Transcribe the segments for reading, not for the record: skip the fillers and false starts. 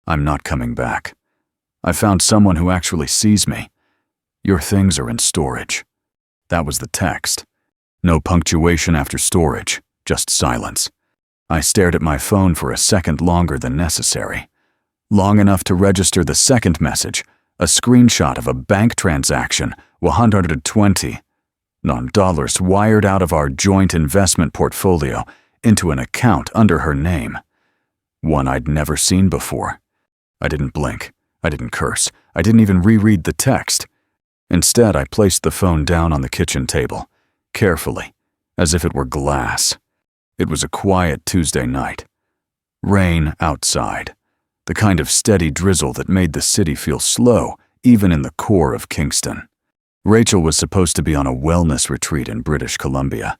I'm not coming back. I found someone who actually sees me. Your things are in storage. That was the text. No punctuation after storage, just silence. I stared at my phone for a second longer than necessary. Long enough to register the second message, a screenshot of a bank transaction, $120 wired out of our joint investment portfolio into an account under her name. One I'd never seen before. I didn't blink. I didn't curse. I didn't even reread the text. Instead, I placed the phone down on the kitchen table, carefully, as if it were glass. It was a quiet Tuesday night. Rain outside, the kind of steady drizzle that made the city feel slow, even in the core of Kingston. Rachel was supposed to be on a wellness retreat in British Columbia,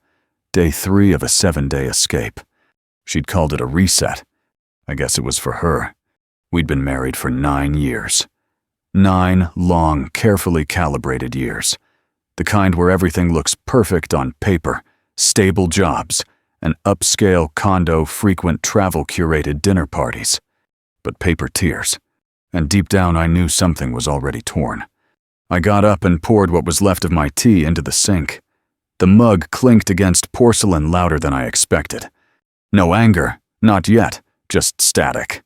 day 3 of a 7-day escape. She'd called it a reset. I guess it was for her. We'd been married for 9 years. 9 long, carefully calibrated years. The kind where everything looks perfect on paper, stable jobs, an upscale condo, frequent travel-curated dinner parties. But paper tears. And deep down I knew something was already torn. I got up and poured what was left of my tea into the sink. The mug clinked against porcelain louder than I expected. No anger, not yet, just static.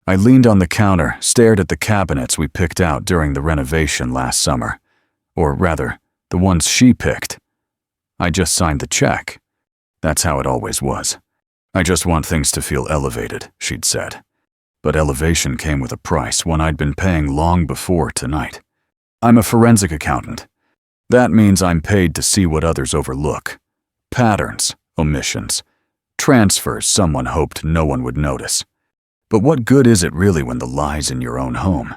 I leaned on the counter, stared at the cabinets we picked out during the renovation last summer. Or rather, the ones she picked. I just signed the check. That's how it always was. I just want things to feel elevated, she'd said. But elevation came with a price, one I'd been paying long before tonight. I'm a forensic accountant. That means I'm paid to see what others overlook. Patterns, omissions, transfers someone hoped no one would notice. But what good is it really when the lie's in your own home?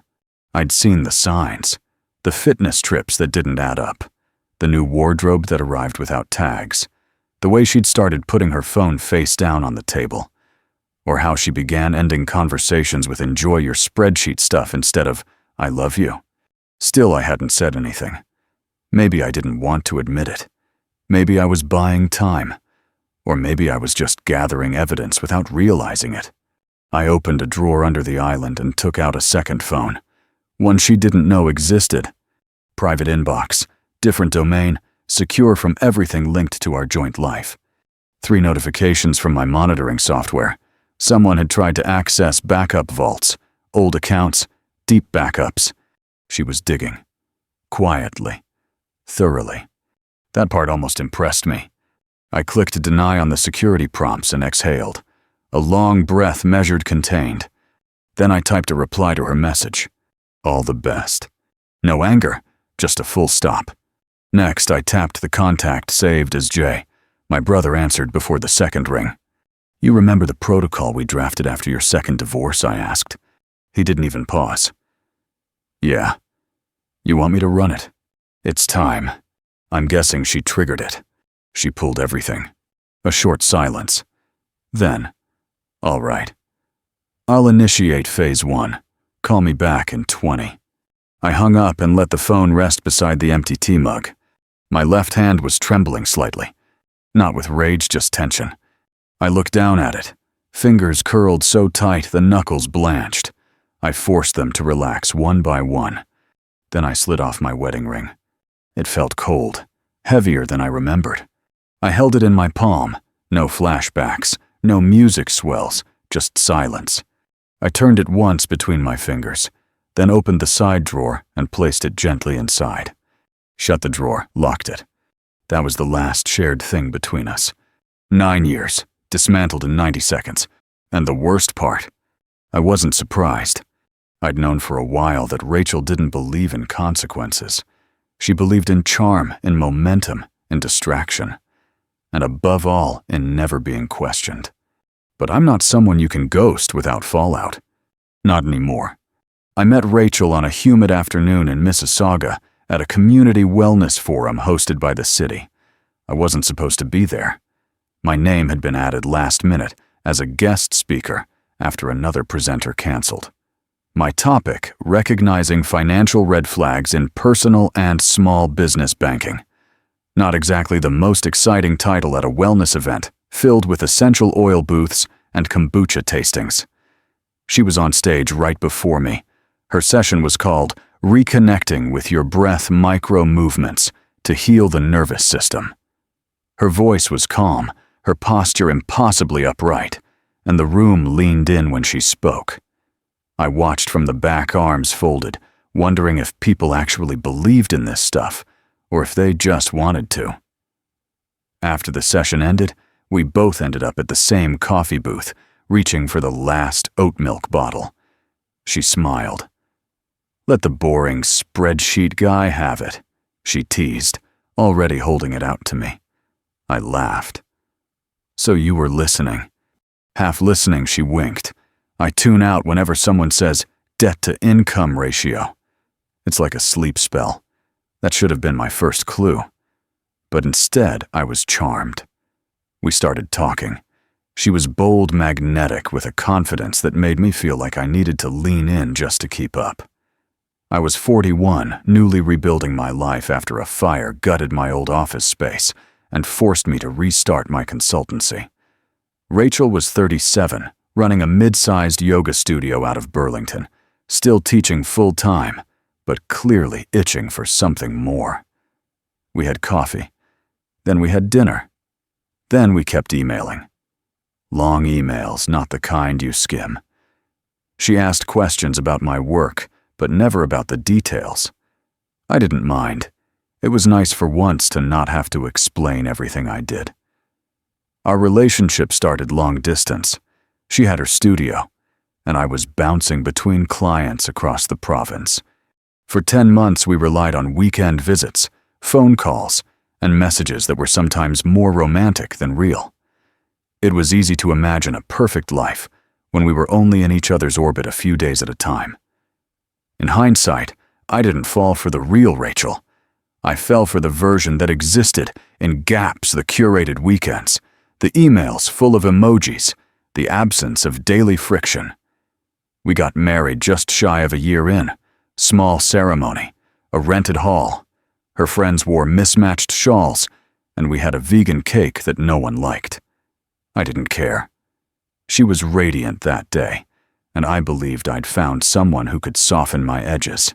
I'd seen the signs, the fitness trips that didn't add up, the new wardrobe that arrived without tags, the way she'd started putting her phone face down on the table, or how she began ending conversations with enjoy your spreadsheet stuff instead of I love you. Still, I hadn't said anything. Maybe I didn't want to admit it. Maybe I was buying time. Or maybe I was just gathering evidence without realizing it. I opened a drawer under the island and took out a second phone. One she didn't know existed. Private inbox, different domain, secure from everything linked to our joint life. 3 notifications from my monitoring software. Someone had tried to access backup vaults, old accounts, deep backups. She was digging. Quietly. Thoroughly. That part almost impressed me. I clicked deny on the security prompts and exhaled. A long breath measured contained. Then I typed a reply to her message. All the best. No anger, just a full stop. Next, I tapped the contact saved as Jay. My brother answered before the second ring. You remember the protocol we drafted after your second divorce, I asked. He didn't even pause. Yeah. You want me to run it? It's time. I'm guessing she triggered it. She pulled everything. A short silence. Then, all right. I'll initiate phase 1. Call me back in 20. I hung up and let the phone rest beside the empty tea mug. My left hand was trembling slightly. Not with rage, just tension. I looked down at it. Fingers curled so tight the knuckles blanched. I forced them to relax one by one. Then I slid off my wedding ring. It felt cold, heavier than I remembered. I held it in my palm. No flashbacks, no music swells, just silence. I turned it once between my fingers, then opened the side drawer and placed it gently inside. Shut the drawer, locked it. That was the last shared thing between us. 9 years, dismantled in 90 seconds. And the worst part, I wasn't surprised. I'd known for a while that Rachel didn't believe in consequences. She believed in charm, in momentum, in distraction. And above all, in never being questioned. But I'm not someone you can ghost without fallout. Not anymore. I met Rachel on a humid afternoon in Mississauga at a community wellness forum hosted by the city. I wasn't supposed to be there. My name had been added last minute as a guest speaker after another presenter canceled. My topic, recognizing financial red flags in personal and small business banking. Not exactly the most exciting title at a wellness event, filled with essential oil booths and kombucha tastings. She was on stage right before me. Her session was called Reconnecting with Your Breath Micro Movements to Heal the Nervous System. Her voice was calm, her posture impossibly upright, and the room leaned in when she spoke. I watched from the back, arms folded, wondering if people actually believed in this stuff, or if they just wanted to. After the session ended, we both ended up at the same coffee booth, reaching for the last oat milk bottle. She smiled. "Let the boring spreadsheet guy have it," she teased, already holding it out to me. I laughed. "So you were listening." Half listening, she winked. I tune out whenever someone says debt-to-income ratio. It's like a sleep spell. That should have been my first clue. But instead, I was charmed. We started talking. She was bold, magnetic, with a confidence that made me feel like I needed to lean in just to keep up. I was 41, newly rebuilding my life after a fire gutted my old office space and forced me to restart my consultancy. Rachel was 37, running a mid-sized yoga studio out of Burlington, still teaching full-time, but clearly itching for something more. We had coffee. Then we had dinner. Then we kept emailing. Long emails, not the kind you skim. She asked questions about my work, but never about the details. I didn't mind. It was nice for once to not have to explain everything I did. Our relationship started long distance. She had her studio, and I was bouncing between clients across the province. For 10 months, we relied on weekend visits, phone calls, and messages that were sometimes more romantic than real. It was easy to imagine a perfect life when we were only in each other's orbit a few days at a time. In hindsight, I didn't fall for the real Rachel. I fell for the version that existed in gaps, the curated weekends, the emails full of emojis, the absence of daily friction. We got married just shy of a year in, small ceremony, a rented hall. Her friends wore mismatched shawls, and we had a vegan cake that no one liked. I didn't care. She was radiant that day, and I believed I'd found someone who could soften my edges.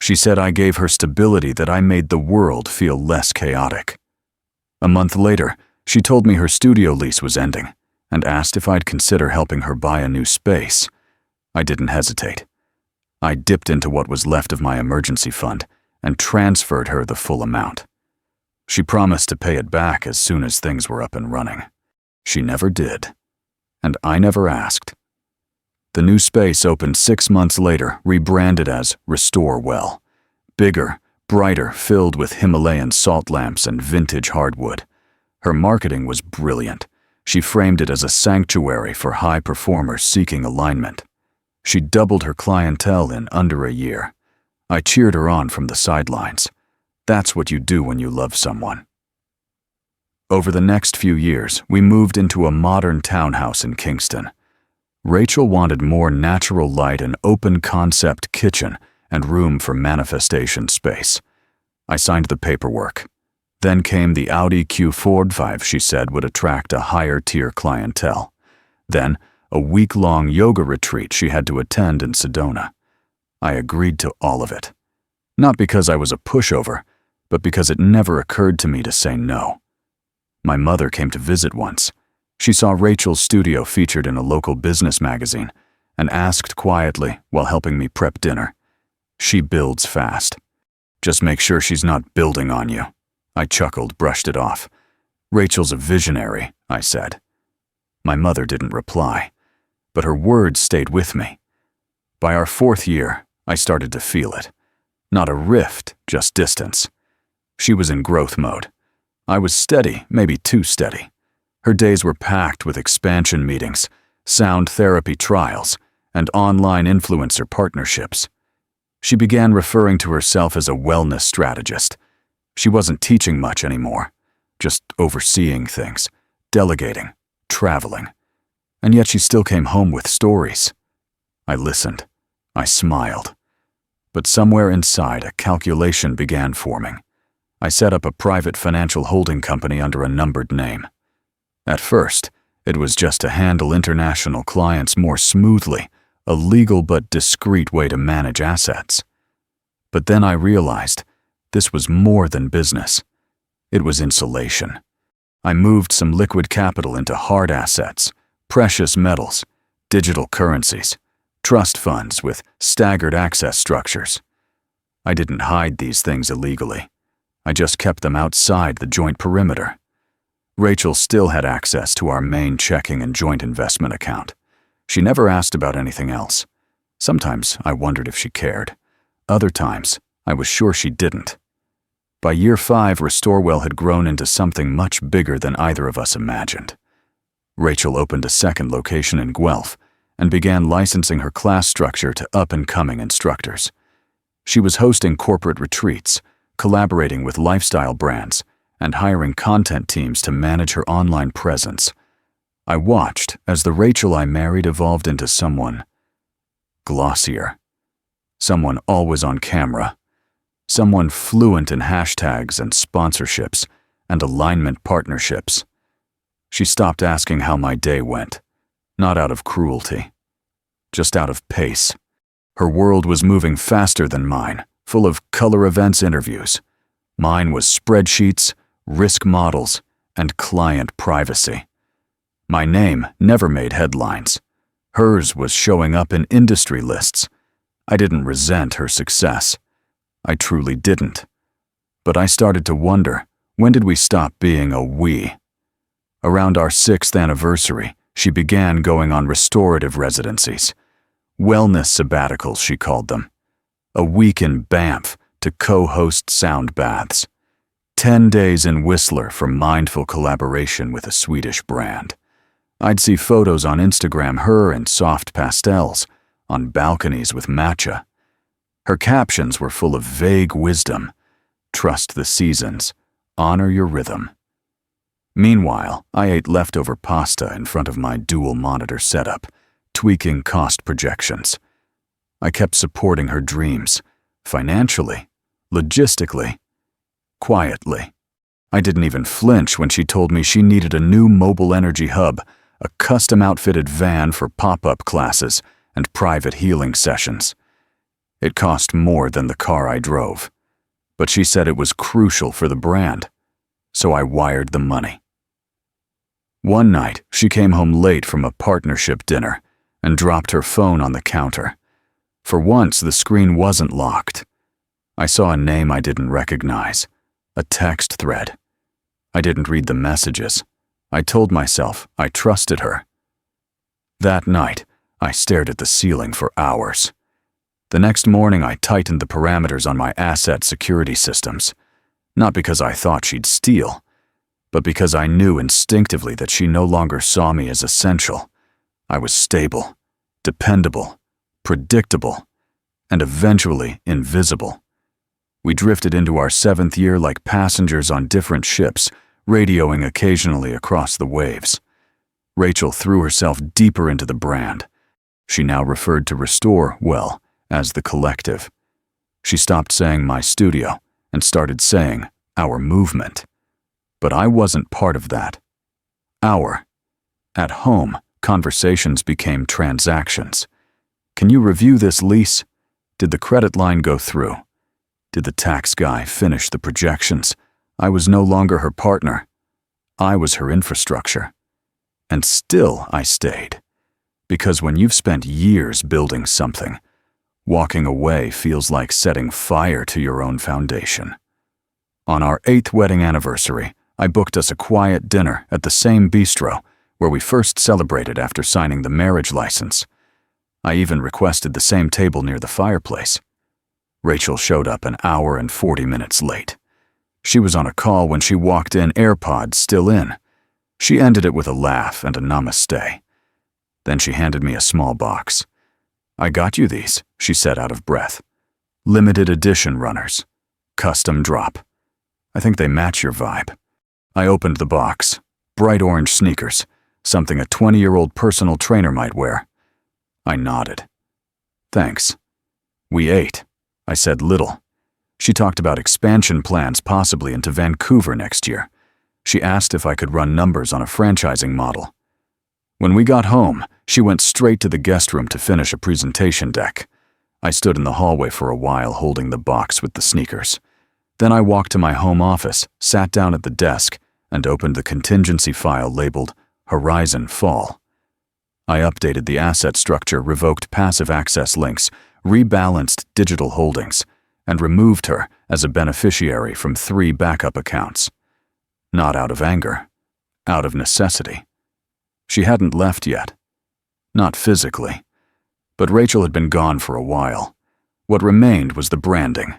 She said I gave her stability, that I made the world feel less chaotic. A month later, she told me her studio lease was ending and asked if I'd consider helping her buy a new space. I didn't hesitate. I dipped into what was left of my emergency fund and transferred her the full amount. She promised to pay it back as soon as things were up and running. She never did, and I never asked. The new space opened 6 months later, rebranded as Restore Well. Bigger, brighter, filled with Himalayan salt lamps and vintage hardwood. Her marketing was brilliant. She framed it as a sanctuary for high performers seeking alignment. She doubled her clientele in under a year. I cheered her on from the sidelines. That's what you do when you love someone. Over the next few years, we moved into a modern townhouse in Kingston. Rachel wanted more natural light, an open-concept kitchen, and room for manifestation space. I signed the paperwork. Then came the Audi Q45 she said would attract a higher-tier clientele. Then, a week-long yoga retreat she had to attend in Sedona. I agreed to all of it. Not because I was a pushover, but because it never occurred to me to say no. My mother came to visit once. She saw Rachel's studio featured in a local business magazine and asked quietly while helping me prep dinner, "She builds fast. Just make sure she's not building on you." I chuckled, brushed it off. "Rachel's a visionary," I said. My mother didn't reply, but her words stayed with me. By our 4th year, I started to feel it. Not a rift, just distance. She was in growth mode. I was steady, maybe too steady. Her days were packed with expansion meetings, sound therapy trials, and online influencer partnerships. She began referring to herself as a wellness strategist. She wasn't teaching much anymore, just overseeing things, delegating, traveling. And yet she still came home with stories. I listened. I smiled. But somewhere inside, a calculation began forming. I set up a private financial holding company under a numbered name. At first, it was just to handle international clients more smoothly a legal but discreet way to manage assets. But then I realized this was more than business. It was insulation. I moved some liquid capital into hard assets, precious metals, digital currencies, trust funds with staggered access structures. I didn't hide these things illegally. I just kept them outside the joint perimeter. Rachel still had access to our main checking and joint investment account. She never asked about anything else. Sometimes I wondered if she cared. Other times, I was sure she didn't. By year 5, Restorewell had grown into something much bigger than either of us imagined. Rachel opened a second location in Guelph and began licensing her class structure to up-and-coming instructors. She was hosting corporate retreats, collaborating with lifestyle brands, and hiring content teams to manage her online presence. I watched as the Rachel I married evolved into someone glossier, someone always on camera, someone fluent in hashtags and sponsorships and alignment partnerships. She stopped asking how my day went, not out of cruelty, just out of pace. Her world was moving faster than mine, full of color events interviews. Mine was spreadsheets, risk models, and client privacy. My name never made headlines. Hers was showing up in industry lists. I didn't resent her success. I truly didn't. But I started to wonder, when did we stop being a we? Around our 6th anniversary, she began going on restorative residencies. Wellness sabbaticals, she called them. A week in Banff to co-host sound baths. 10 days in Whistler for mindful collaboration with a Swedish brand. I'd see photos on Instagram, her in soft pastels, on balconies with matcha. Her captions were full of vague wisdom. Trust the seasons. Honor your rhythm. Meanwhile, I ate leftover pasta in front of my dual monitor setup, tweaking cost projections. I kept supporting her dreams, financially, logistically, quietly. I didn't even flinch when she told me she needed a new mobile energy hub, a custom-outfitted van for pop-up classes and private healing sessions. It cost more than the car I drove, but she said it was crucial for the brand, so I wired the money. One night, she came home late from a partnership dinner and dropped her phone on the counter. For once, the screen wasn't locked. I saw a name I didn't recognize, a text thread. I didn't read the messages. I told myself I trusted her. That night, I stared at the ceiling for hours. The next morning, I tightened the parameters on my asset security systems, not because I thought she'd steal, but because I knew instinctively that she no longer saw me as essential. I was stable, dependable, predictable, and eventually invisible. We drifted into our 7th year like passengers on different ships, radioing occasionally across the waves. Rachel threw herself deeper into the brand. She now referred to Restorewell as the collective. She stopped saying my studio and started saying our movement. But I wasn't part of that. At home, conversations became transactions. Can you review this lease? Did the credit line go through? Did the tax guy finish the projections? I was no longer her partner. I was her infrastructure. And still I stayed. Because when you've spent years building something, walking away feels like setting fire to your own foundation. On our 8th wedding anniversary, I booked us a quiet dinner at the same bistro where we first celebrated after signing the marriage license. I even requested the same table near the fireplace. Rachel showed up an hour and 40 minutes late. She was on a call when she walked in, AirPods still in. She ended it with a laugh and a namaste. Then she handed me a small box. I got you these, she said out of breath. Limited edition runners. Custom drop. I think they match your vibe. I opened the box. Bright orange sneakers, something a 20-year-old personal trainer might wear. I nodded. Thanks. We ate. I said little. She talked about expansion plans possibly into Vancouver next year. She asked if I could run numbers on a franchising model. When we got home, she went straight to the guest room to finish a presentation deck. I stood in the hallway for a while holding the box with the sneakers. Then I walked to my home office, sat down at the desk, and opened the contingency file labeled Horizon Fall. I updated the asset structure, revoked passive access links, rebalanced digital holdings, and removed her as a beneficiary from 3 backup accounts. Not out of anger, out of necessity. She hadn't left yet. Not physically. But Rachel had been gone for a while. What remained was the branding.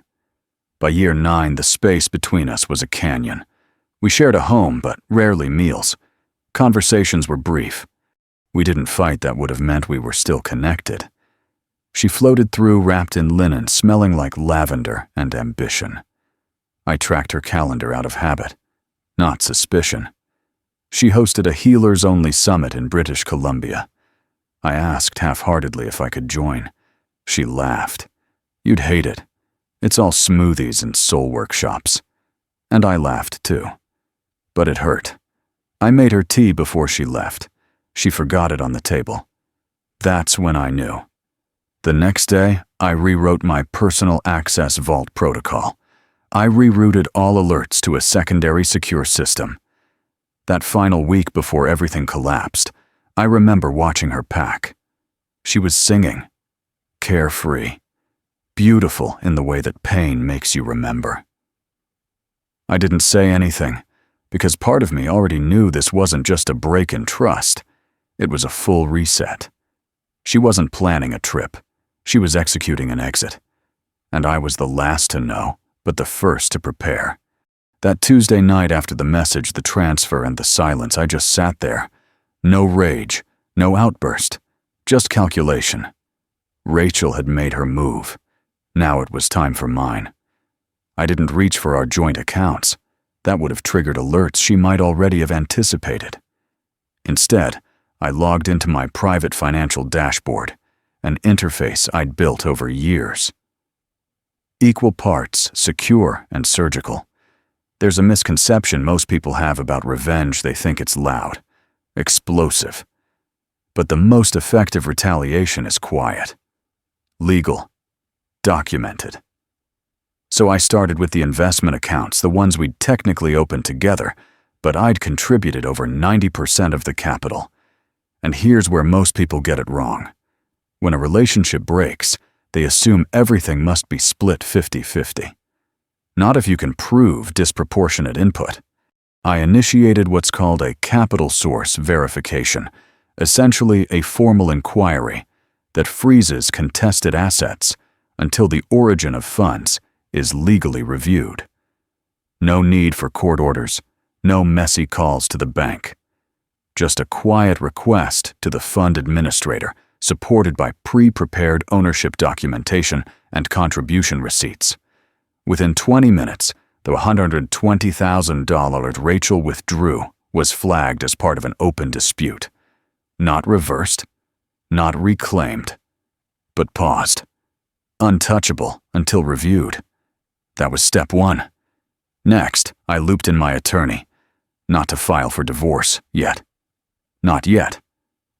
By year 9, the space between us was a canyon. We shared a home, but rarely meals. Conversations were brief. We didn't fight that would have meant we were still connected. She floated through wrapped in linen, smelling like lavender and ambition. I tracked her calendar out of habit, not suspicion. She hosted a healers-only summit in British Columbia. I asked half-heartedly if I could join. She laughed. You'd hate it. It's all smoothies and soul workshops. And I laughed too. But it hurt. I made her tea before she left. She forgot it on the table. That's when I knew. The next day, I rewrote my personal access vault protocol. I rerouted all alerts to a secondary secure system. That final week before everything collapsed, I remember watching her pack. She was singing, carefree, beautiful in the way that pain makes you remember. I didn't say anything, because part of me already knew this wasn't just a break in trust. It was a full reset. She wasn't planning a trip. She was executing an exit. And I was the last to know, but the first to prepare. That Tuesday night after the message, the transfer, and the silence, I just sat there. No rage, no outburst, just calculation. Rachel had made her move. Now it was time for mine. I didn't reach for our joint accounts. That would have triggered alerts she might already have anticipated. Instead, I logged into my private financial dashboard, an interface I'd built over years. Equal parts secure and surgical. There's a misconception most people have about revenge. They think it's loud, explosive. But the most effective retaliation is quiet, legal, documented. So I started with the investment accounts, the ones we'd technically opened together, but I'd contributed over 90% of the capital. And here's where most people get it wrong. When a relationship breaks, they assume everything must be split 50-50. Not if you can prove disproportionate input. I initiated what's called a capital source verification, essentially a formal inquiry that freezes contested assets until the origin of funds is legally reviewed. No need for court orders, no messy calls to the bank. Just a quiet request to the fund administrator, supported by pre-prepared ownership documentation and contribution receipts. Within 20 minutes, the $120,000 Rachel withdrew was flagged as part of an open dispute. Not reversed, not reclaimed, but paused. Untouchable until reviewed. That was step 1. Next, I looped in my attorney. Not to file for divorce, yet. Not yet.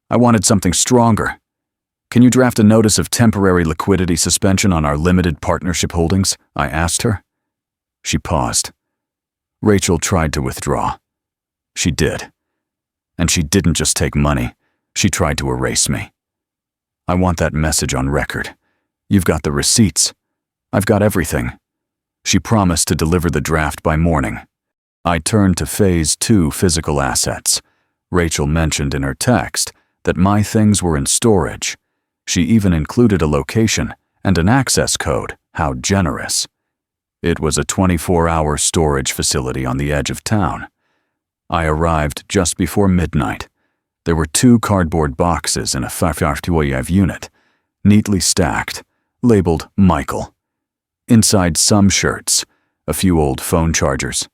I wanted something stronger. Can you draft a notice of temporary liquidity suspension on our limited partnership holdings? I asked her. She paused. Rachel tried to withdraw. She did. And she didn't just take money. She tried to erase me. I want that message on record. You've got the receipts. I've got everything. She promised to deliver the draft by morning. I turned to Phase 2 physical assets. Rachel mentioned in her text that my things were in storage. She even included a location and an access code. How generous. It was a 24-hour storage facility on the edge of town. I arrived just before midnight. There were 2 cardboard boxes in a 5 unit, neatly stacked, labeled Michael. Inside some shirts, a few old phone chargers,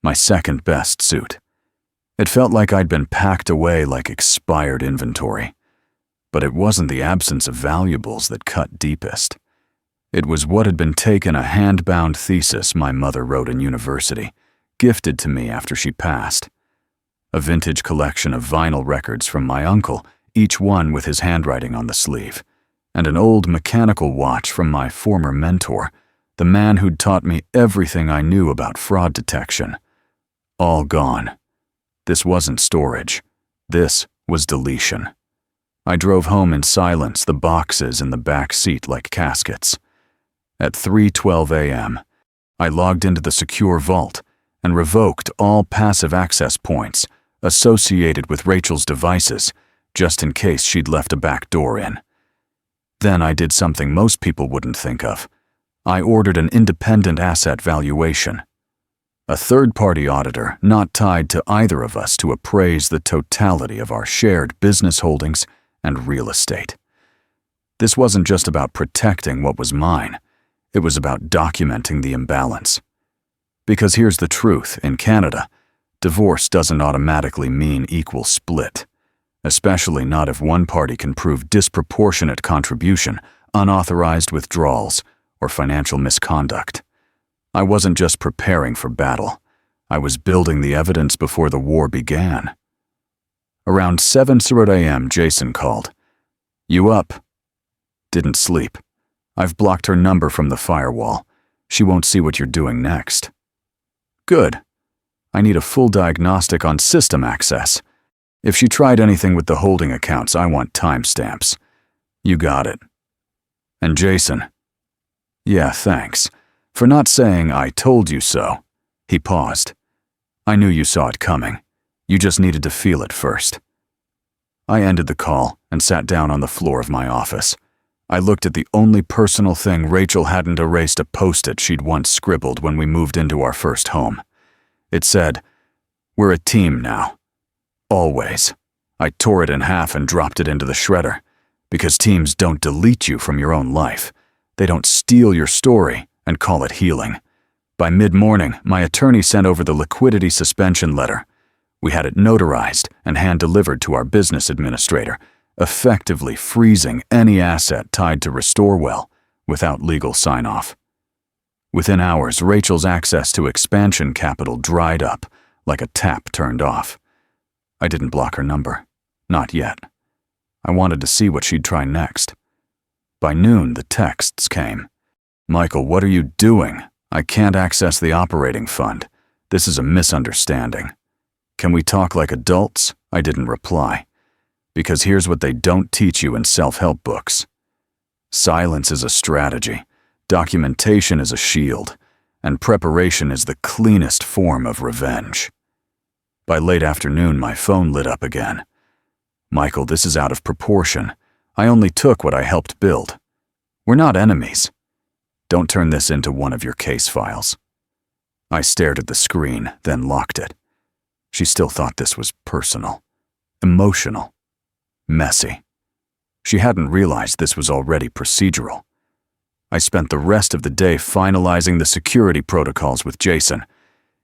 my second best suit. It felt like I'd been packed away like expired inventory. But it wasn't the absence of valuables that cut deepest. It was what had been taken, a hand-bound thesis my mother wrote in university, gifted to me after she passed. a vintage collection of vinyl records from my uncle, each one with his handwriting on the sleeve, and an old mechanical watch from my former mentor, the man who'd taught me everything I knew about fraud detection. All gone. This wasn't storage. This was deletion. I drove home in silence, the boxes in the back seat like caskets. At 3:12 a.m., I logged into the secure vault and revoked all passive access points associated with Rachel's devices, just in case she'd left a back door in. Then I did something most people wouldn't think of. I ordered an independent asset valuation. A third-party auditor not tied to either of us to appraise the totality of our shared business holdings and real estate. This wasn't just about protecting what was mine. It was about documenting the imbalance. Because here's the truth, in Canada, divorce doesn't automatically mean equal split, especially not if one party can prove disproportionate contribution, unauthorized withdrawals, or financial misconduct. I wasn't just preparing for battle. I was building the evidence before the war began. Around 7:00 a.m., Jason called. "You up?" "Didn't sleep. I've blocked her number from the firewall. She won't see what you're doing next." "Good. I need a full diagnostic on system access. If she tried anything with the holding accounts, I want timestamps." "You got it." "And Jason?" "Yeah, thanks. For not saying I told you so." He paused. "I knew you saw it coming. You just needed to feel it first." I ended the call and sat down on the floor of my office. I looked at the only personal thing Rachel hadn't erased, a post-it she'd once scribbled when we moved into our first home. It said, "We're a team now. Always." I tore it in half and dropped it into the shredder. Because teams don't delete you from your own life. They don't steal your story and call it healing. By mid-morning, my attorney sent over the liquidity suspension letter. We had it notarized and hand-delivered to our business administrator, effectively freezing any asset tied to Restorewell without legal sign-off. Within hours, Rachel's access to expansion capital dried up like a tap turned off. I didn't block her number. Not yet. I wanted to see what she'd try next. By noon, the texts came. "Michael, what are you doing? I can't access the operating fund. This is a misunderstanding. Can we talk like adults?" I didn't reply. Because here's what they don't teach you in self-help books. Silence is a strategy, documentation is a shield, and preparation is the cleanest form of revenge. By late afternoon, my phone lit up again. "Michael, this is out of proportion. I only took what I helped build. We're not enemies. Don't turn this into one of your case files." I stared at the screen, then locked it. She still thought this was personal, emotional, messy. She hadn't realized this was already procedural. I spent the rest of the day finalizing the security protocols with Jason.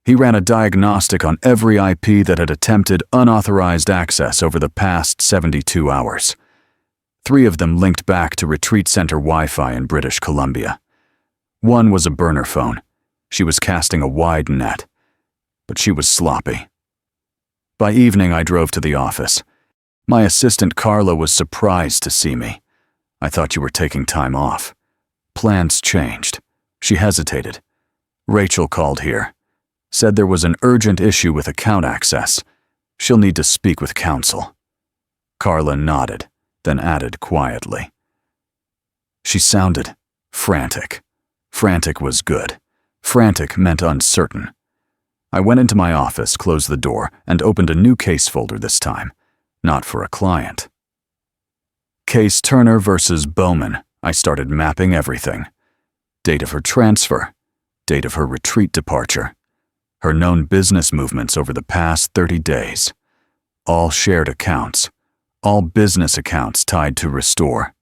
He ran a diagnostic on every IP that had attempted unauthorized access over the past 72 hours. 3 of them linked back to Retreat Center Wi-Fi in British Columbia. One was a burner phone. She was casting a wide net, but she was sloppy. By evening, I drove to the office. My assistant Carla was surprised to see me. "I thought you were taking time off." Plans changed. She hesitated. "Rachel called here. Said there was an urgent issue with account access. She'll need to speak with counsel." Carla nodded, then added quietly. She sounded frantic. Frantic was good. Frantic meant uncertain. I went into my office, closed the door, and opened a new case folder this time. Not for a client. Case Turner versus Bowman. I started mapping everything. Date of her transfer. Date of her retreat departure. Her known business movements over the past 30 days. All shared accounts. All business accounts tied to Restore.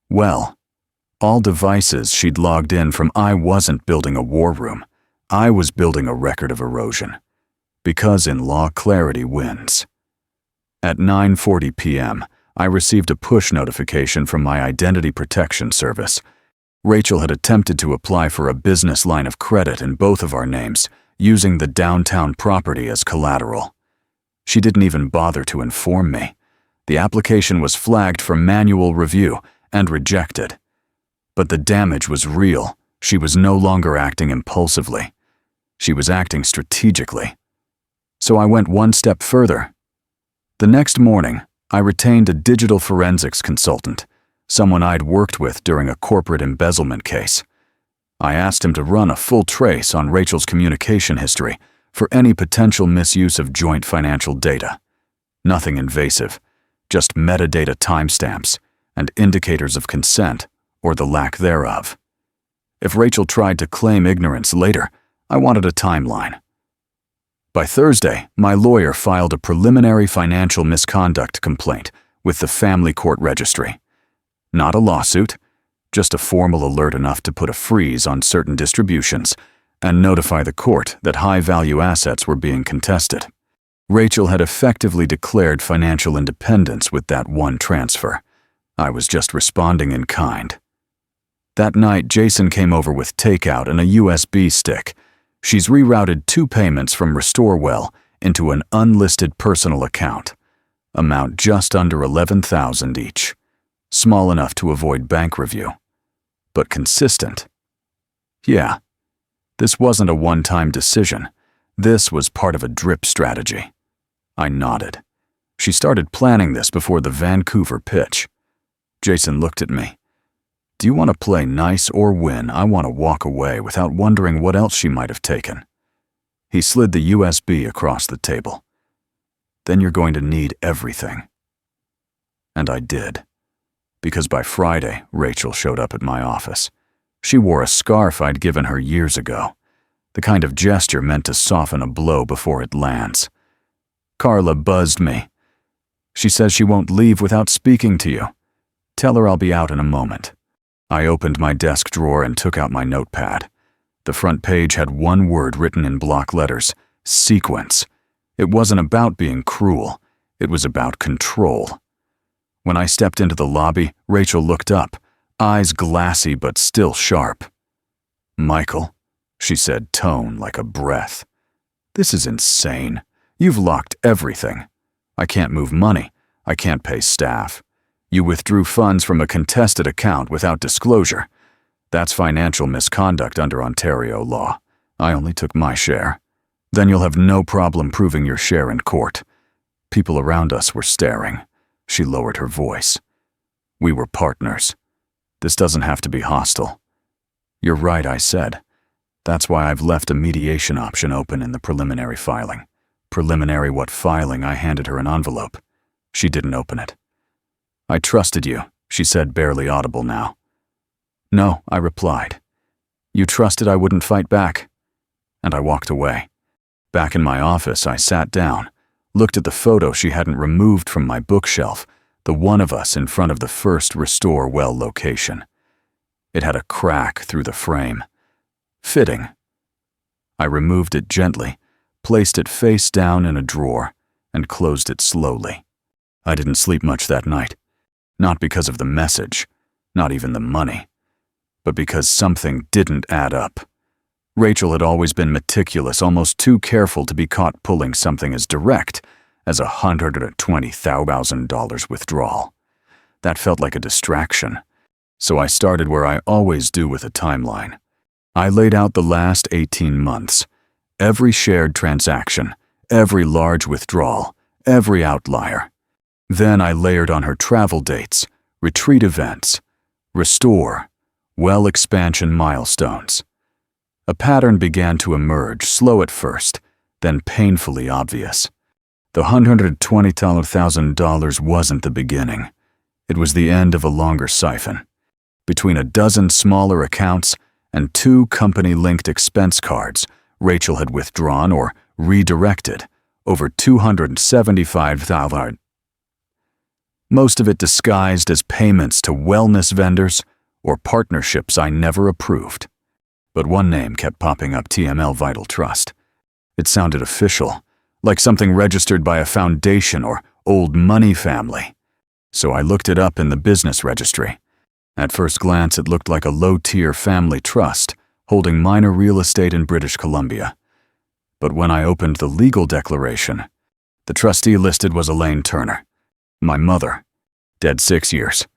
Well, all devices she'd logged in from. I wasn't building a war room. I was building a record of erosion. Because in law, clarity wins. At 9:40 p.m., I received a push notification from my identity protection service. Rachel had attempted to apply for a business line of credit in both of our names, using the downtown property as collateral. She didn't even bother to inform me. The application was flagged for manual review and rejected. But the damage was real. She was no longer acting impulsively. She was acting strategically. So I went one step further. The next morning, I retained a digital forensics consultant, someone I'd worked with during a corporate embezzlement case. I asked him to run a full trace on Rachel's communication history for any potential misuse of joint financial data. Nothing invasive, just metadata timestamps and indicators of consent or the lack thereof. If Rachel tried to claim ignorance later, I wanted a timeline. By Thursday, my lawyer filed a preliminary financial misconduct complaint with the family court registry. Not a lawsuit, just a formal alert enough to put a freeze on certain distributions and notify the court that high-value assets were being contested. Rachel had effectively declared financial independence with that one transfer. I was just responding in kind. That night, Jason came over with takeout and a USB stick. She's rerouted 2 payments from RestoreWell into an unlisted personal account. Amount just under $11,000 each. Small enough to avoid bank review. But consistent. Yeah, this wasn't a one-time decision. This was part of a drip strategy. I nodded. She started planning this before the Vancouver pitch. Jason looked at me. Do you want to play nice or win? I want to walk away without wondering what else she might have taken. He slid the USB across the table. Then you're going to need everything. And I did. Because by Friday, Rachel showed up at my office. She wore a scarf I'd given her years ago, the kind of gesture meant to soften a blow before it lands. Carla buzzed me. She says she won't leave without speaking to you. Tell her I'll be out in a moment. I opened my desk drawer and took out my notepad. The front page had one word written in block letters: sequence. It wasn't about being cruel. It was about control. When I stepped into the lobby, Rachel looked up, eyes glassy but still sharp. Michael, she said, tone like a breath. This is insane. You've locked everything. I can't move money. I can't pay staff. You withdrew funds from a contested account without disclosure. That's financial misconduct under Ontario law. I only took my share. Then you'll have no problem proving your share in court. People around us were staring. She lowered her voice. We were partners. This doesn't have to be hostile. You're right, I said. That's why I've left a mediation option open in the preliminary filing. Preliminary what filing? I handed her an envelope. She didn't open it. I trusted you, she said, barely audible now. No, I replied. You trusted I wouldn't fight back. And I walked away. Back in my office, I sat down, looked at the photo she hadn't removed from my bookshelf, the one of us in front of the first RestoreWell location. It had a crack through the frame. Fitting. I removed it gently, placed it face down in a drawer, and closed it slowly. I didn't sleep much that night. Not because of the message, not even the money, but because something didn't add up. Rachel had always been meticulous, almost too careful to be caught pulling something as direct as $120,000 withdrawal. That felt like a distraction. So I started where I always do with a timeline. I laid out the last 18 months, every shared transaction, every large withdrawal, every outlier. Then I layered on her travel dates, retreat events, restore, well expansion milestones. A pattern began to emerge, slow at first, then painfully obvious. The $120,000 wasn't the beginning. It was the end of a longer siphon. Between a dozen smaller accounts and 2 company-linked expense cards, Rachel had withdrawn or redirected over $275,000. Most of it disguised as payments to wellness vendors or partnerships I never approved. But one name kept popping up: TML Vital Trust. It sounded official, like something registered by a foundation or old money family. So I looked it up in the business registry. At first glance, it looked like a low-tier family trust holding minor real estate in British Columbia. But when I opened the legal declaration, The trustee listed was Elaine Turner, my mother, dead 6 years.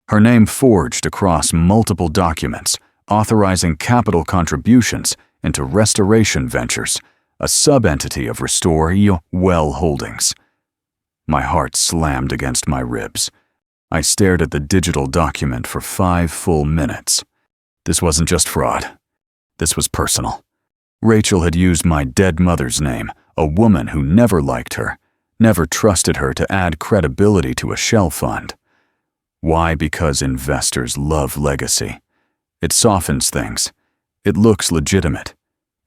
Her name forged across multiple documents authorizing capital contributions into Restoration Ventures, a sub-entity of Restore Well Holdings. My heart slammed against my ribs. I stared at the digital document for 5 full minutes. This wasn't just fraud. This was personal. Rachel had used my dead mother's name, a woman who never liked her, never trusted her to add credibility to a shell fund. Why? Because investors love legacy. It softens things. It looks legitimate.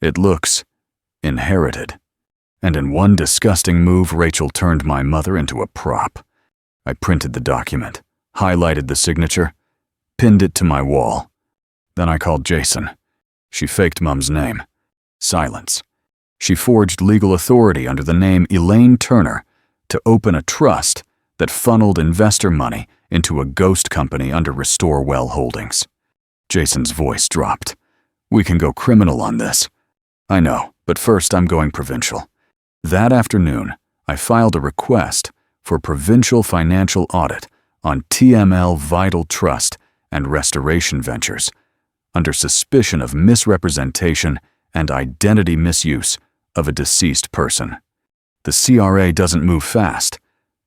It looks inherited. And in one disgusting move, Rachel turned my mother into a prop. I printed the document, highlighted the signature, pinned it to my wall. Then I called Jason. She faked Mom's name. Silence. She forged legal authority under the name Elaine Turner to open a trust that funneled investor money into a ghost company under Restore Well Holdings. Jason's voice dropped. We can go criminal on this. I know, but first I'm going provincial. That afternoon, I filed a request for provincial financial audit on TML Vital Trust and Restoration Ventures under suspicion of misrepresentation and identity misuse of a deceased person. The CRA doesn't move fast,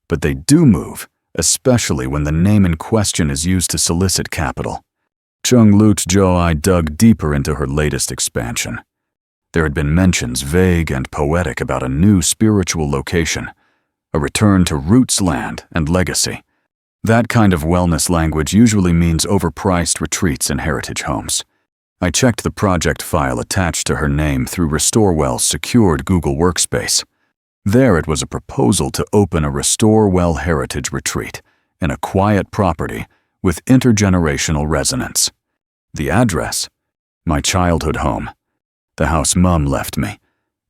but they do move, especially when the name in question is used to solicit capital. Chung Lut Jo-I dug deeper into her latest expansion. There had been mentions, vague and poetic, about a new spiritual location, a return to roots land and legacy. That kind of wellness language usually means overpriced retreats in heritage homes. I checked the project file attached to her name through Restore Well's secured Google Workspace. There it was a proposal to open a Restore Well heritage retreat in a quiet property with intergenerational resonance. The address? My childhood home. The house Mum left me.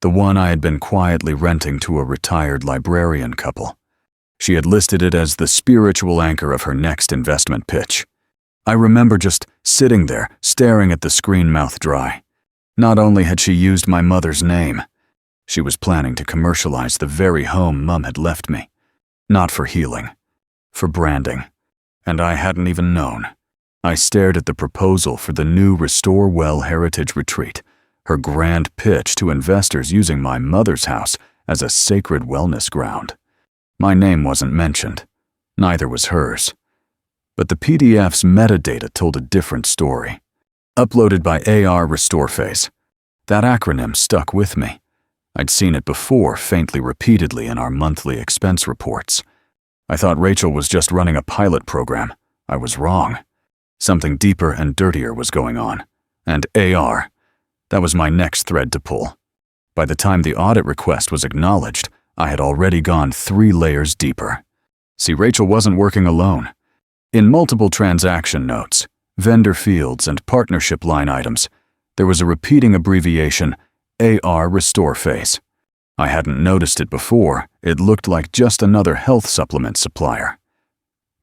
The one I had been quietly renting to a retired librarian couple. She had listed it as the spiritual anchor of her next investment pitch. I remember just sitting there, staring at the screen, mouth dry. Not only had she used my mother's name, she was planning to commercialize the very home Mum had left me. Not for healing, for branding. And I hadn't even known. I stared at the proposal for the new Restore Well Heritage Retreat, her grand pitch to investors using my mother's house as a sacred wellness ground. My name wasn't mentioned. Neither was hers. But the PDF's metadata told a different story. Uploaded by AR Restore Phase. That acronym stuck with me. I'd seen it before, faintly repeatedly in our monthly expense reports. I thought Rachel was just running a pilot program. I was wrong. Something deeper and dirtier was going on. And AR. That was my next thread to pull. By the time the audit request was acknowledged, I had already gone 3 layers deeper. See, Rachel wasn't working alone. In multiple transaction notes, vendor fields, and partnership line items, there was a repeating abbreviation, AR Restore Phase. I hadn't noticed it before. It looked like just another health supplement supplier.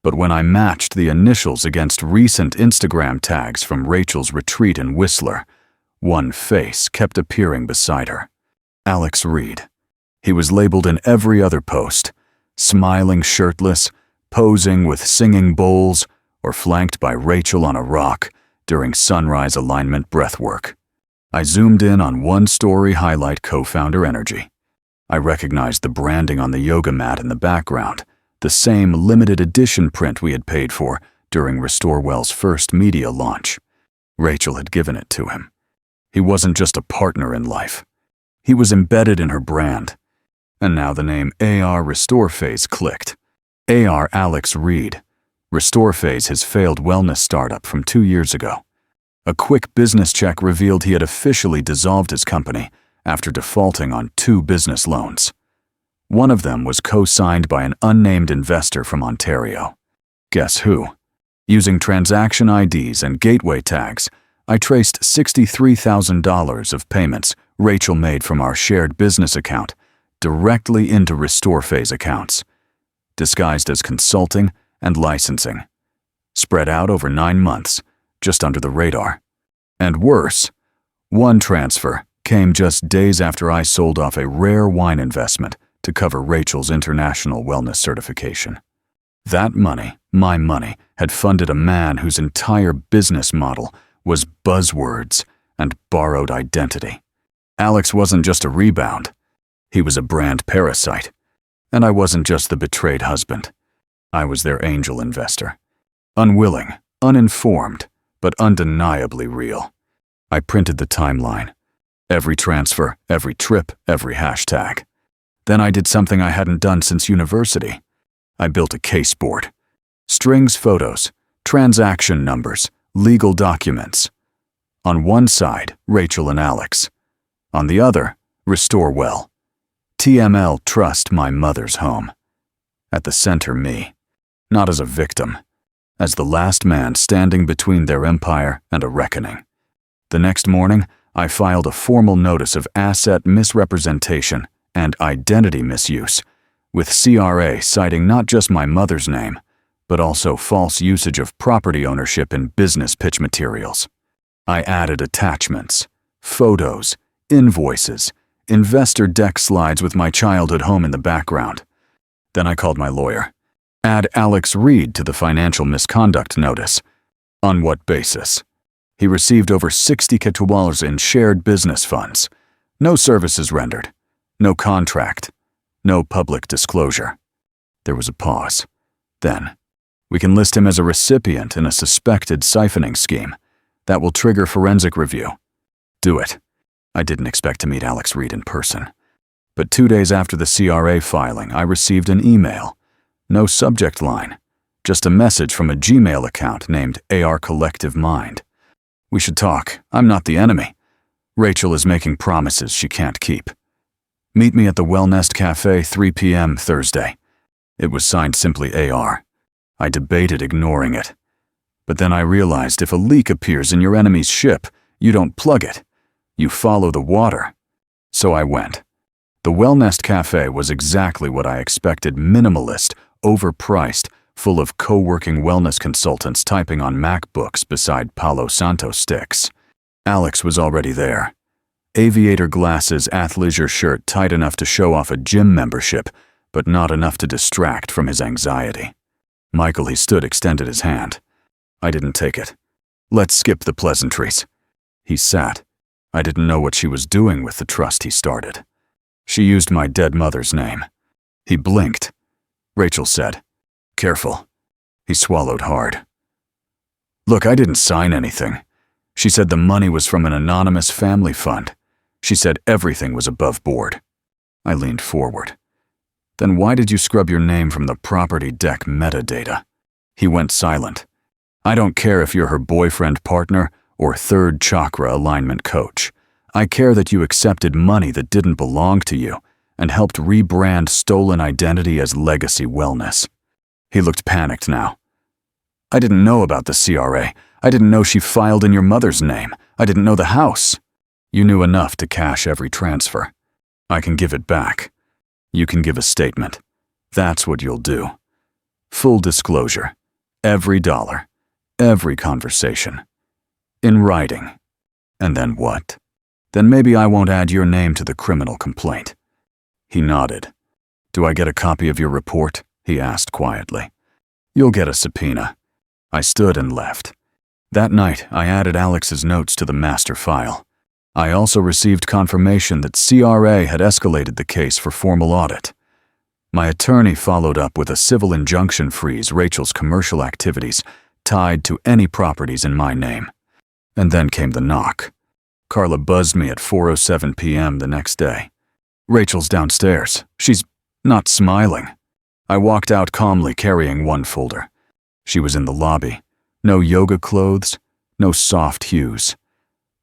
But when I matched the initials against recent Instagram tags from Rachel's retreat in Whistler, one face kept appearing beside her. Alex Reed. He was labeled in every other post, smiling shirtless, posing with singing bowls, or flanked by Rachel on a rock during sunrise alignment breathwork. I zoomed in on one story highlight co-founder energy. I recognized the branding on the yoga mat in the background, the same limited edition print we had paid for during Restore Well's first media launch. Rachel had given it to him. He wasn't just a partner in life. He was embedded in her brand. And now the name AR Restore Phase clicked. AR Alex Reed. Restore Phase, his failed wellness startup from 2 years ago. A quick business check revealed he had officially dissolved his company after defaulting on 2 business loans. One of them was co-signed by an unnamed investor from Ontario. Guess who? Using transaction IDs and gateway tags, I traced $63,000 of payments Rachel made from our shared business account directly into Restore Phase accounts, disguised as consulting and licensing, spread out over 9 months, just under the radar. And worse, one transfer came just days after I sold off a rare wine investment to cover Rachel's international wellness certification. That money, my money, had funded a man whose entire business model was buzzwords and borrowed identity. Alex wasn't just a rebound. He was a brand parasite. And I wasn't just the betrayed husband. I was their angel investor. Unwilling, uninformed, but undeniably real. I printed the timeline. Every transfer, every trip, every hashtag. Then I did something I hadn't done since university. I built a case board. Strings, photos, transaction numbers, legal documents. On one side, Rachel and Alex. On the other, Restore Well. TML Trust My Mother's Home. At the center, me. Not as a victim. As the last man standing between their empire and a reckoning. The next morning, I filed a formal notice of asset misrepresentation and identity misuse, with CRA citing not just my mother's name, but also false usage of property ownership in business pitch materials. I added attachments, photos, invoices, investor deck slides with my childhood home in the background. Then I called my lawyer. Add Alex Reed to the financial misconduct notice. On what basis? He received over $60,000 in shared business funds. No services rendered. No contract. No public disclosure. There was a pause. Then, we can list him as a recipient in a suspected siphoning scheme. That will trigger forensic review. Do it. I didn't expect to meet Alex Reed in person. But 2 days after the CRA filing, I received an email. No subject line. Just a message from a Gmail account named AR Collective Mind. We should talk. I'm not the enemy. Rachel is making promises she can't keep. Meet me at the Wellnest Cafe 3 p.m. Thursday. It was signed simply AR. I debated ignoring it. But then I realized if a leak appears in your enemy's ship, you don't plug it. You follow the water. So I went. The Wellnest Cafe was exactly what I expected: minimalist, overpriced, full of co-working wellness consultants typing on MacBooks beside Palo Santo sticks. Alex was already there. Aviator glasses, athleisure shirt tight enough to show off a gym membership, but not enough to distract from his anxiety. Michael, he stood, extended his hand. I didn't take it. Let's skip the pleasantries. He sat. I didn't know what she was doing with the trust he started. She used my dead mother's name. He blinked. Rachel said, "Careful." He swallowed hard. Look, I didn't sign anything. She said the money was from an anonymous family fund. She said everything was above board. I leaned forward. Then why did you scrub your name from the property deck metadata? He went silent. I don't care if you're her boyfriend, partner, or third chakra alignment coach. I care that you accepted money that didn't belong to you and helped rebrand stolen identity as legacy wellness. He looked panicked now. I didn't know about the CRA. I didn't know she filed in your mother's name. I didn't know the house. You knew enough to cash every transfer. I can give it back. You can give a statement. That's what you'll do. Full disclosure. Every dollar. Every conversation. In writing. And then what? Then maybe I won't add your name to the criminal complaint. He nodded. Do I get a copy of your report? He asked quietly. You'll get a subpoena. I stood and left. That night, I added Alex's notes to the master file. I also received confirmation that CRA had escalated the case for formal audit. My attorney followed up with a civil injunction freeze Rachel's commercial activities tied to any properties in my name. And then came the knock. Carla buzzed me at 4:07 p.m. the next day. Rachel's downstairs. She's not smiling. I walked out calmly carrying one folder. She was in the lobby. No yoga clothes, no soft hues.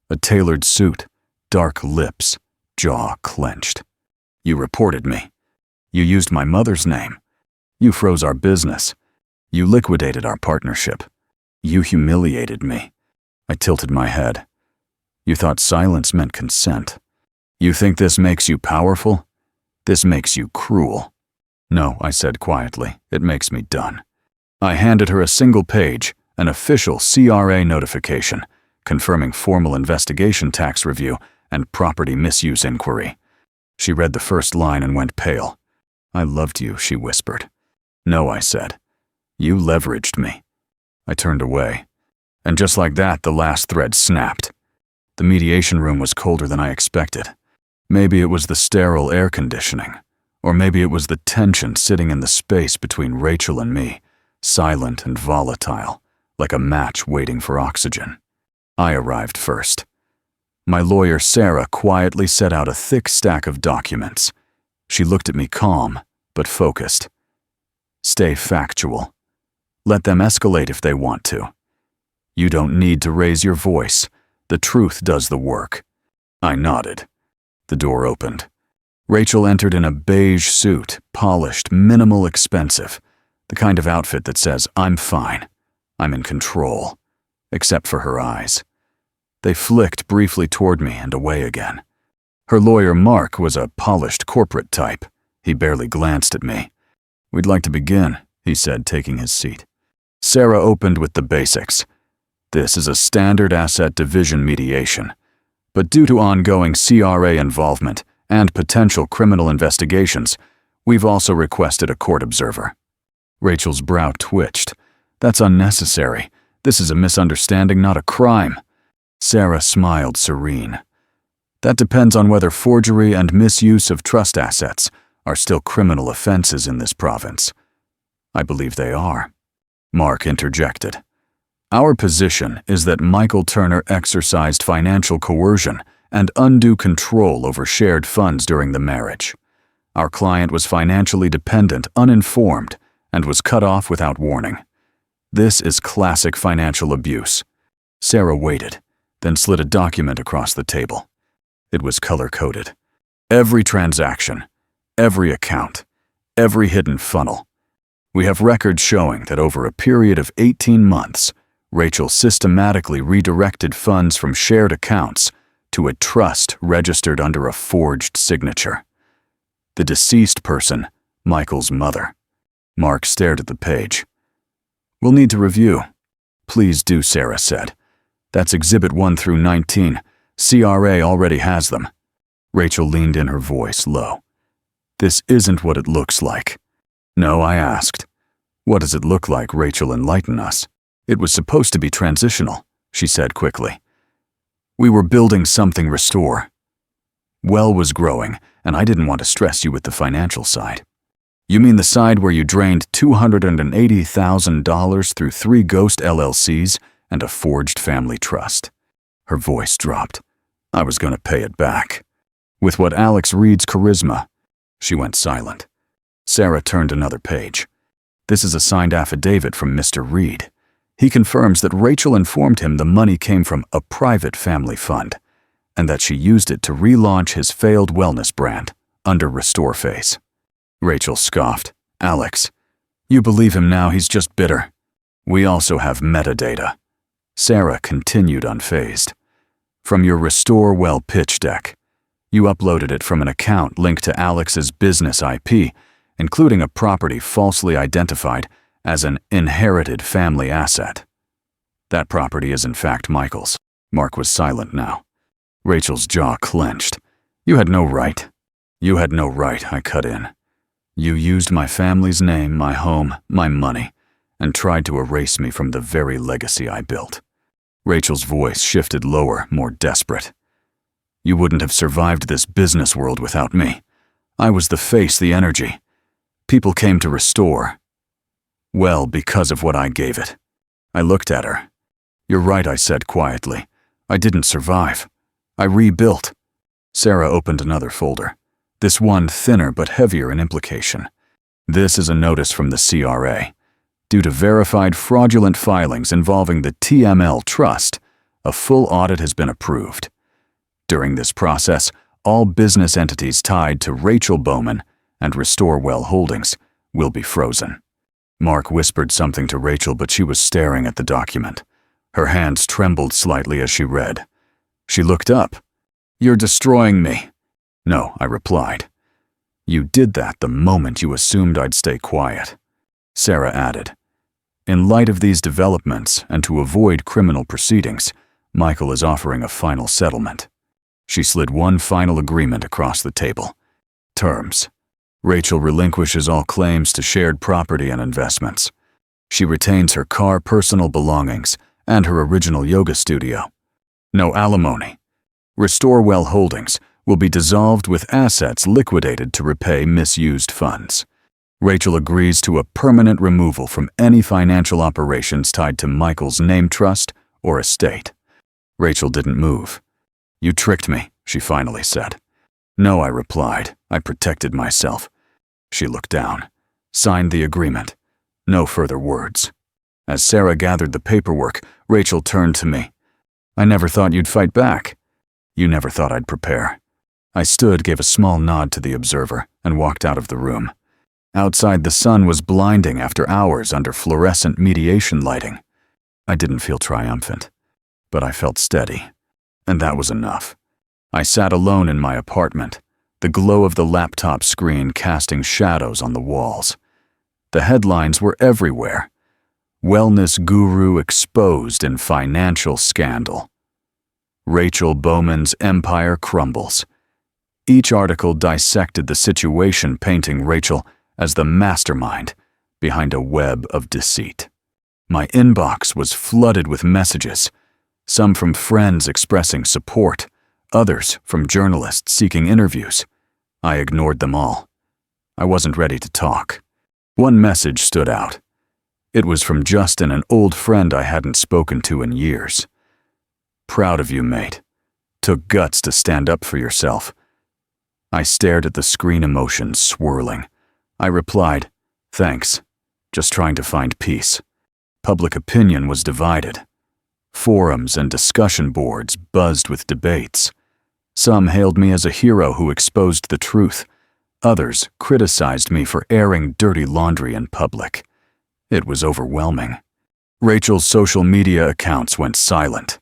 A tailored suit, dark lips, jaw clenched. You reported me. You used my mother's name. You froze our business. You liquidated our partnership. You humiliated me. I tilted my head. You thought silence meant consent. You think this makes you powerful? This makes you cruel. No, I said quietly, it makes me done. I handed her a single page, an official CRA notification, confirming formal investigation tax review and property misuse inquiry. She read the first line and went pale. I loved you, she whispered. No, I said. You leveraged me. I turned away. And just like that, the last thread snapped. The mediation room was colder than I expected. Maybe it was the sterile air conditioning, or maybe it was the tension sitting in the space between Rachel and me, silent and volatile, like a match waiting for oxygen. I arrived first. My lawyer, Sarah, quietly set out a thick stack of documents. She looked at me calm, but focused. Stay factual. Let them escalate if they want to. You don't need to raise your voice. The truth does the work. I nodded. The door opened. Rachel entered in a beige suit, polished, minimal expensive, the kind of outfit that says, I'm fine. I'm in control. Except for her eyes. They flicked briefly toward me and away again. Her lawyer, Mark, was a polished corporate type. He barely glanced at me. We'd like to begin, he said, taking his seat. Sarah opened with the basics. This is a standard asset division mediation. But due to ongoing CRA involvement and potential criminal investigations, we've also requested a court observer. Rachel's brow twitched. That's unnecessary. This is a misunderstanding, not a crime. Sarah smiled serene. That depends on whether forgery and misuse of trust assets are still criminal offenses in this province. I believe they are. Mark interjected. Our position is that Michael Turner exercised financial coercion and undue control over shared funds during the marriage. Our client was financially dependent, uninformed, and was cut off without warning. This is classic financial abuse. Sarah waited, then slid a document across the table. It was color-coded. Every transaction, every account, every hidden funnel. We have records showing that over a period of 18 months, Rachel systematically redirected funds from shared accounts to a trust registered under a forged signature. The deceased person, Michael's mother. Mark stared at the page. We'll need to review. Please do, Sarah said. That's Exhibit 1 through 19. CRA already has them. Rachel leaned in, her voice low. This isn't what it looks like. No, I asked. What does it look like? Rachel, enlighten us. It was supposed to be transitional, she said quickly. We were building something restore. Well was growing, and I didn't want to stress you with the financial side. You mean the side where you drained $280,000 through 3 ghost LLCs and a forged family trust? Her voice dropped. I was going to pay it back. With what Alex Reed's charisma. She went silent. Sarah turned another page. This is a signed affidavit from Mr. Reed. He confirms that Rachel informed him the money came from a private family fund, and that she used it to relaunch his failed wellness brand under Restore Face. Rachel scoffed. Alex, you believe him now, he's just bitter. We also have metadata. Sarah continued unfazed. From your Restore Well pitch deck. You uploaded it from an account linked to Alex's business IP, including a property falsely identified as an inherited family asset. That property is in fact Michael's. Mark was silent now. Rachel's jaw clenched. You had no right. You had no right, I cut in. You used my family's name, my home, my money, and tried to erase me from the very legacy I built. Rachel's voice shifted lower, more desperate. You wouldn't have survived this business world without me. I was the face, the energy. People came to Restore. Well, because of what I gave it. I looked at her. You're right, I said quietly. I didn't survive. I rebuilt. Sarah opened another folder. This one thinner but heavier in implication. This is a notice from the CRA. Due to verified fraudulent filings involving the TML Trust, a full audit has been approved. During this process, all business entities tied to Rachel Bowman and Restore Well Holdings will be frozen. Mark whispered something to Rachel, but she was staring at the document. Her hands trembled slightly as she read. She looked up. You're destroying me. No, I replied. You did that the moment you assumed I'd stay quiet. Sarah added. In light of these developments, and to avoid criminal proceedings, Michael is offering a final settlement. She slid one final agreement across the table. Terms. Rachel relinquishes all claims to shared property and investments. She retains her car, personal belongings, and her original yoga studio. No alimony. Restorewell Holdings will be dissolved with assets liquidated to repay misused funds. Rachel agrees to a permanent removal from any financial operations tied to Michael's name trust or estate. Rachel didn't move. "You tricked me," she finally said. "No," I replied. "I protected myself." She looked down, signed the agreement. No further words. As Sarah gathered the paperwork, Rachel turned to me. "I never thought you'd fight back. You never thought I'd prepare." I stood, gave a small nod to the observer, and walked out of the room. Outside, the sun was blinding after hours under fluorescent mediation lighting. I didn't feel triumphant, but I felt steady, and that was enough. I sat alone in my apartment, the glow of the laptop screen casting shadows on the walls. The headlines were everywhere. Wellness guru exposed in financial scandal. Rachel Bowman's empire crumbles. Each article dissected the situation, painting Rachel as the mastermind behind a web of deceit. My inbox was flooded with messages, some from friends expressing support, others from journalists seeking interviews. I ignored them all. I wasn't ready to talk. One message stood out. It was from Justin, an old friend I hadn't spoken to in years. "Proud of you, mate. Took guts to stand up for yourself." I stared at the screen, emotions swirling. I replied, "Thanks. Just trying to find peace." Public opinion was divided. Forums and discussion boards buzzed with debates. Some hailed me as a hero who exposed the truth. Others criticized me for airing dirty laundry in public. It was overwhelming. Rachel's social media accounts went silent.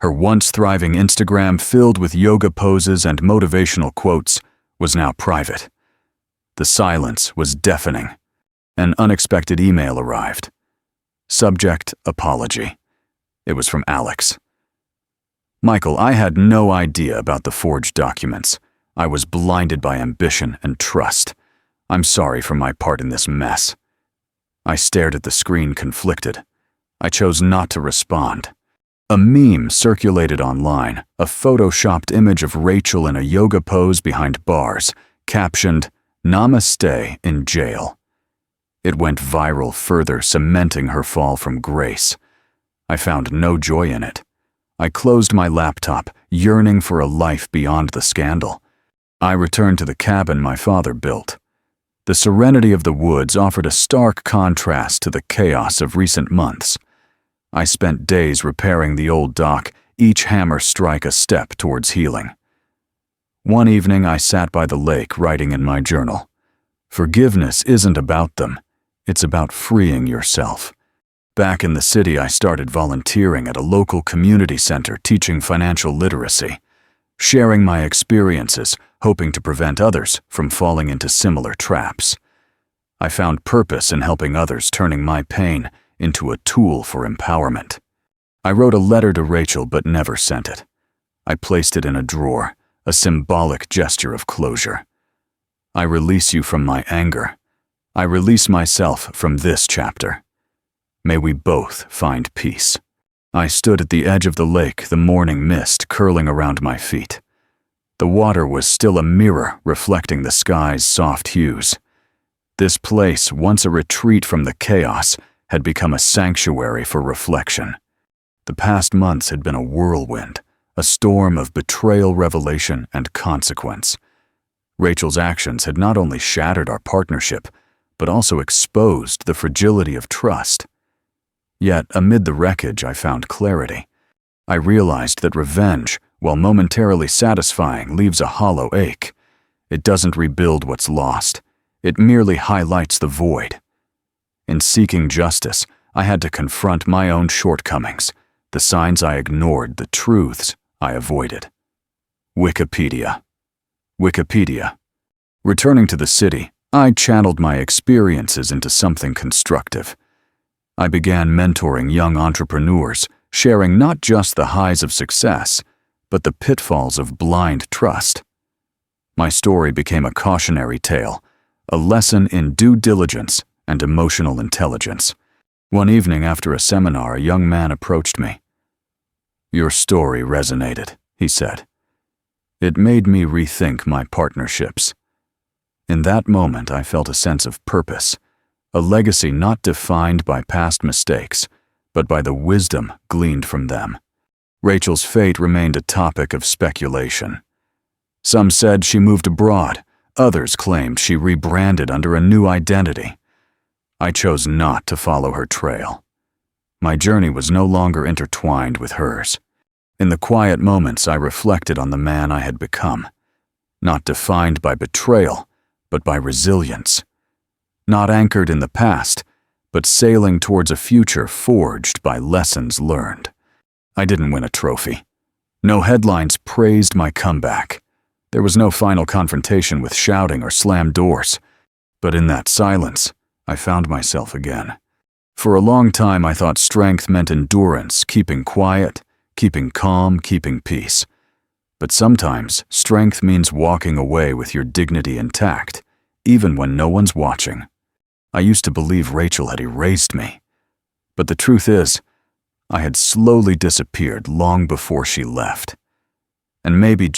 Her once thriving Instagram, filled with yoga poses and motivational quotes, was now private. The silence was deafening. An unexpected email arrived. Subject: apology. It was from Alex. "Michael, I had no idea about the forged documents. I was blinded by ambition and trust. I'm sorry for my part in this mess." I stared at the screen, conflicted. I chose not to respond. A meme circulated online, a photoshopped image of Rachel in a yoga pose behind bars, captioned, "Namaste in jail." It went viral, further cementing her fall from grace. I found no joy in it. I closed my laptop, yearning for a life beyond the scandal. I returned to the cabin my father built. The serenity of the woods offered a stark contrast to the chaos of recent months. I spent days repairing the old dock, each hammer strike a step towards healing. One evening I sat by the lake, writing in my journal. Forgiveness isn't about them. It's about freeing yourself. Back in the city, I started volunteering at a local community center teaching financial literacy, sharing my experiences, hoping to prevent others from falling into similar traps. I found purpose in helping others, turning my pain into a tool for empowerment. I wrote a letter to Rachel but never sent it. I placed it in a drawer, a symbolic gesture of closure. I release you from my anger. I release myself from this chapter. May we both find peace. I stood at the edge of the lake, the morning mist curling around my feet. The water was still a mirror reflecting the sky's soft hues. This place, once a retreat from the chaos, had become a sanctuary for reflection. The past months had been a whirlwind, a storm of betrayal, revelation, and consequence. Rachel's actions had not only shattered our partnership, but also exposed the fragility of trust. Yet, amid the wreckage, I found clarity. I realized that revenge, while momentarily satisfying, leaves a hollow ache. It doesn't rebuild what's lost. It merely highlights the void. In seeking justice, I had to confront my own shortcomings, the signs I ignored, the truths I avoided. Wikipedia. Returning to the city, I channeled my experiences into something constructive. I began mentoring young entrepreneurs, sharing not just the highs of success, but the pitfalls of blind trust. My story became a cautionary tale, A lesson in due diligence and emotional intelligence. One evening after a seminar, a young man approached me. "Your story resonated," he said. "It made me rethink my partnerships." In that moment, I felt a sense of purpose, a legacy not defined by past mistakes, but by the wisdom gleaned from them. Rachel's fate remained a topic of speculation. Some said she moved abroad. Others claimed she rebranded under a new identity. I chose not to follow her trail. My journey was no longer intertwined with hers. In the quiet moments, I reflected on the man I had become, not defined by betrayal, but by resilience. Not anchored in the past, but sailing towards a future forged by lessons learned. I didn't win a trophy. No headlines praised my comeback. There was no final confrontation with shouting or slammed doors. But in that silence, I found myself again. For a long time, I thought strength meant endurance, keeping quiet, keeping calm, keeping peace. But sometimes, strength means walking away with your dignity intact, even when no one's watching. I used to believe Rachel had erased me. But the truth is, I had slowly disappeared long before she left. And maybe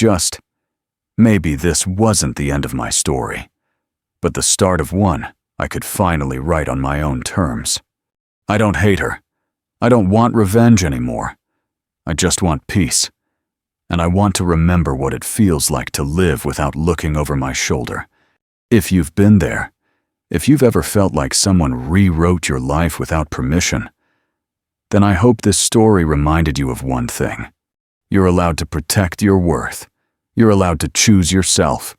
this wasn't the end of my story, but the start of one I could finally write on my own terms. I don't hate her. I don't want revenge anymore. I just want peace. And I want to remember what it feels like to live without looking over my shoulder. If you've been there, if you've ever felt like someone rewrote your life without permission, then I hope this story reminded you of one thing. You're allowed to protect your worth. You're allowed to choose yourself.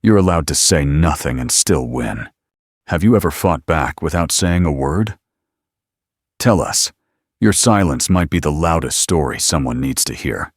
You're allowed to say nothing and still win. Have you ever fought back without saying a word? Tell us. Your silence might be the loudest story someone needs to hear.